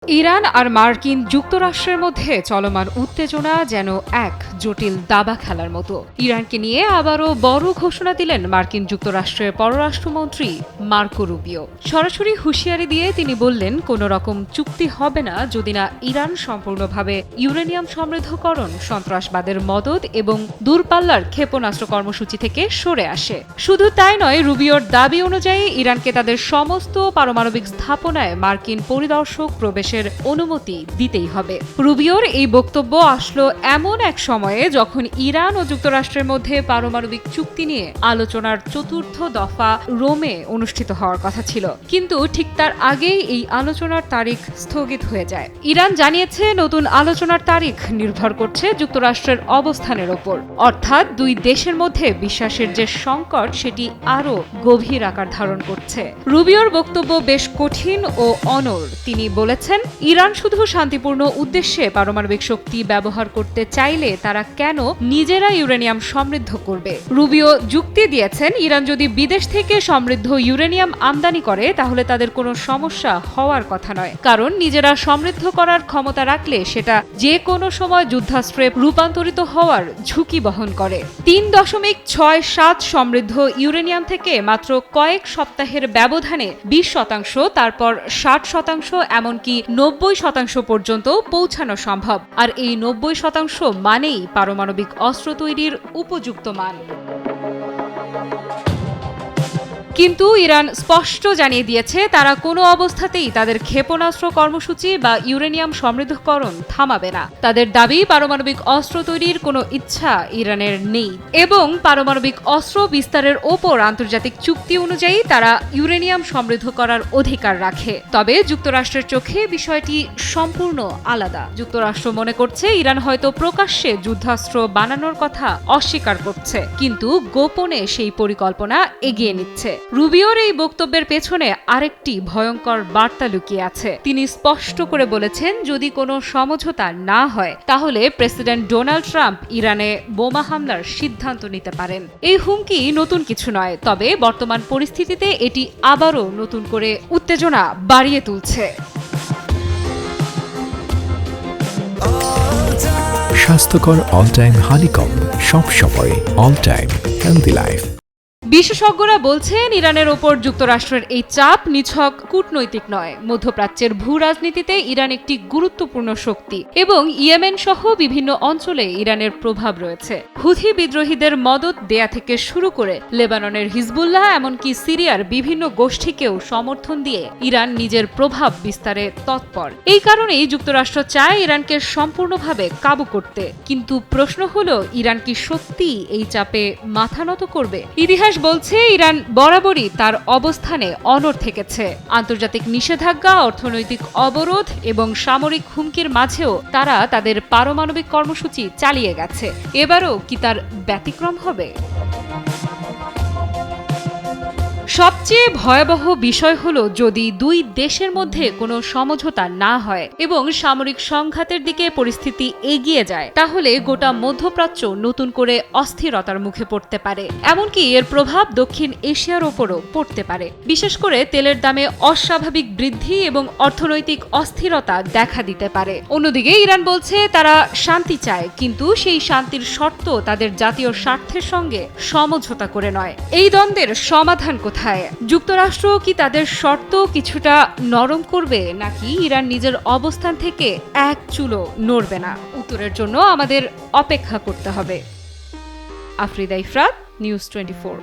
Iran আর মার্কিন যুক্তরাষ্ট্রের মধ্যে চলমান উত্তেজনা যেন এক জটিল দাবা খেলার মতো। ইরানকে নিয়ে আবারও বড় ঘোষণা দিলেন মার্কিন যুক্তরাষ্ট্রের পররাষ্ট্রমন্ত্রী মার্কো রুবিও। সরাসরি হুঁশিয়ারি দিয়ে তিনি বললেন, কোনো রকম চুক্তি হবে না যদি না ইরান সম্পূর্ণভাবে ইউরেনিয়াম সমৃদ্ধকরণ, সন্ত্রাসবাদের মদদ এবং দূরপাল্লার ক্ষেপণাস্ত্র কর্মসূচি থেকে সরে আসে। শুধু তাই নয়, রুবিওর দাবি অনুযায়ী ইরানকে তাদের সমস্ত পারমাণবিক স্থাপনায় মার্কিন পরিদর্শক প্রবেশের অনুমতি দিতেই হবে। রুবিওর এই বক্তব্য আসলো এমন এক সময়ে যখন ইরান ও যুক্তরাষ্ট্রের মধ্যে পারমাণবিক চুক্তি নিয়ে আলোচনার চতুর্থ দফা রোমে অনুষ্ঠিত হওয়ার কথা ছিল, কিন্তু ঠিক তার আগেই এই আলোচনার তারিখ স্থগিত হয়ে যায়। ইরান জানিয়েছে, নতুন আলোচনার তারিখ নির্ভর করছে যুক্তরাষ্ট্রের অবস্থানের ওপর, অর্থাৎ দুই দেশের মধ্যে বিশ্বাসের যে সংকট সেটি আরও গভীর আকার ধারণ করছে। রুবিওর বক্তব্য বেশ কঠিন ও অনড়। তিনি বলেছেন, ইরান শুধু শান্তিপূর্ণ উদ্দেশ্যে পারমাণবিক শক্তি ব্যবহার করতে চাইলে তারা কেন নিজেরা ইউরেনিয়াম সমৃদ্ধ করবে। রুবিও যুক্তি দিয়েছেন, ইরান যদি বিদেশ থেকে সমৃদ্ধ ইউরেনিয়াম আমদানি করে তাহলে তাদের কোনো সমস্যা হওয়ার কথা নয়, কারণ নিজেরা সমৃদ্ধ করার ক্ষমতা রাখলে সেটা যে কোনো সময় যুদ্ধাস্ত্রে রূপান্তরিত হওয়ার ঝুঁকি বহন করে। ৩.৬৭ সমৃদ্ধ ইউরেনিয়াম থেকে মাত্র কয়েক সপ্তাহের ব্যবধানে ২০%, তারপর ৬০%, এমনকি ৯০% পর্যন্ত পৌঁছানো সম্ভব। আর এই ৯০% মানেই পারমাণবিক অস্ত্র তৈরির উপযুক্ত মান। কিন্তু ইরান স্পষ্ট জানিয়ে দিয়েছে, তারা কোনো অবস্থাতেই তাদের ক্ষেপণাস্ত্র কর্মসূচি বা ইউরেনিয়াম সমৃদ্ধকরণ থামাবে না। তাদের দাবি, পারমাণবিক অস্ত্র তৈরির কোনো ইচ্ছা ইরানের নেই এবং পারমাণবিক অস্ত্র বিস্তারের ওপর আন্তর্জাতিক চুক্তি অনুযায়ী তারা ইউরেনিয়াম সমৃদ্ধ করার অধিকার রাখে। তবে যুক্তরাষ্ট্রের চোখে বিষয়টি সম্পূর্ণ আলাদা। যুক্তরাষ্ট্র মনে করছে ইরান হয়তো প্রকাশ্যে যুদ্ধাস্ত্র বানানোর কথা অস্বীকার করছে, কিন্তু গোপনে সেই পরিকল্পনা এগিয়ে নিচ্ছে। রুবিওর এই বক্তব্যের পেছনে আরেকটি ভয়ঙ্কর বার্তা লুকিয়ে আছে। তিনি স্পষ্ট করে বলেছেন, যদি কোনো সমঝোতা না হয় তাহলে প্রেসিডেন্ট ডোনাল্ড ট্রাম্প ইরানে বোমা হামলার সিদ্ধান্ত নিতে পারেন। এই হুমকি নতুন কিছু নয়, তবে বর্তমান পরিস্থিতিতে এটি আবারও নতুন করে উত্তেজনা বাড়িয়ে তুলছে। স্বাস্থ্যকর অল টাইম হানিকম, সব সময় অল টাইম হেলদি লাইফ। বিশেষজ্ঞরা বলছেন, ইরানের ওপর যুক্তরাষ্ট্রের এই চাপ নিছক কূটনৈতিক নয়। মধ্যপ্রাচ্যের ভূ রাজনীতিতে ইরান একটি গুরুত্বপূর্ণ শক্তি এবং ইয়েমেন সহ বিভিন্ন অঞ্চলে ইরানের প্রভাব রয়েছে। হুথি বিদ্রোহীদের মদদ দেয়া থেকে শুরু করে লেবাননের হিজবুল্লাহ, এমনকি সিরিয়ার বিভিন্ন গোষ্ঠীকেও সমর্থন দিয়ে ইরান নিজের প্রভাব বিস্তারে তৎপর। এই কারণেই যুক্তরাষ্ট্র চায় ইরানকে সম্পূর্ণভাবে কাবু করতে। কিন্তু প্রশ্ন হলো, ইরান কি সত্যি এই চাপে মাথা নত করবে? ইতিহাস বলছে, ইরান বরাবরই তার অবস্থানে অনড় থেকেছে। আন্তর্জাতিক নিষেধাজ্ঞা, অর্থনৈতিক অবরোধ এবং সামরিক হুমকির মাঝেও তারা তাদের পারমাণবিক কর্মসূচি চালিয়ে গেছে। এবারও কি তার ব্যতিক্রম হবে? সবচেয়ে ভয়াবহ বিষয় হলো, যদি দুই দেশের মধ্যে কোনো সমঝোতা না হয় এবং সামরিক সংঘাতের দিকে পরিস্থিতি এগিয়ে যায়, তাহলে গোটা মধ্যপ্রাচ্য নতুন করে অস্থিরতার মুখে পড়তে পারে। এমনকি এর প্রভাব দক্ষিণ এশিয়ার ওপরও পড়তে পারে। বিশেষ করে তেলের দামে অস্বাভাবিক বৃদ্ধি এবং অর্থনৈতিক অস্থিরতা দেখা দিতে পারে। অন্যদিকে ইরান বলছে তারা শান্তি চায়, কিন্তু সেই শান্তির শর্ত তাদের জাতীয় স্বার্থের সঙ্গে সমঝোতা করে নয়। এই দ্বন্দ্বের সমাধান কোথায়? যুক্তরাষ্ট্র কি তাদের শর্ত কিছুটা নরম করবে, নাকি ইরান নিজের অবস্থান থেকে এক চুলও নড়বে না? উত্তরের জন্য আমাদের অপেক্ষা করতে হবে। আফরিদা ইফরাত, নিউজ 24।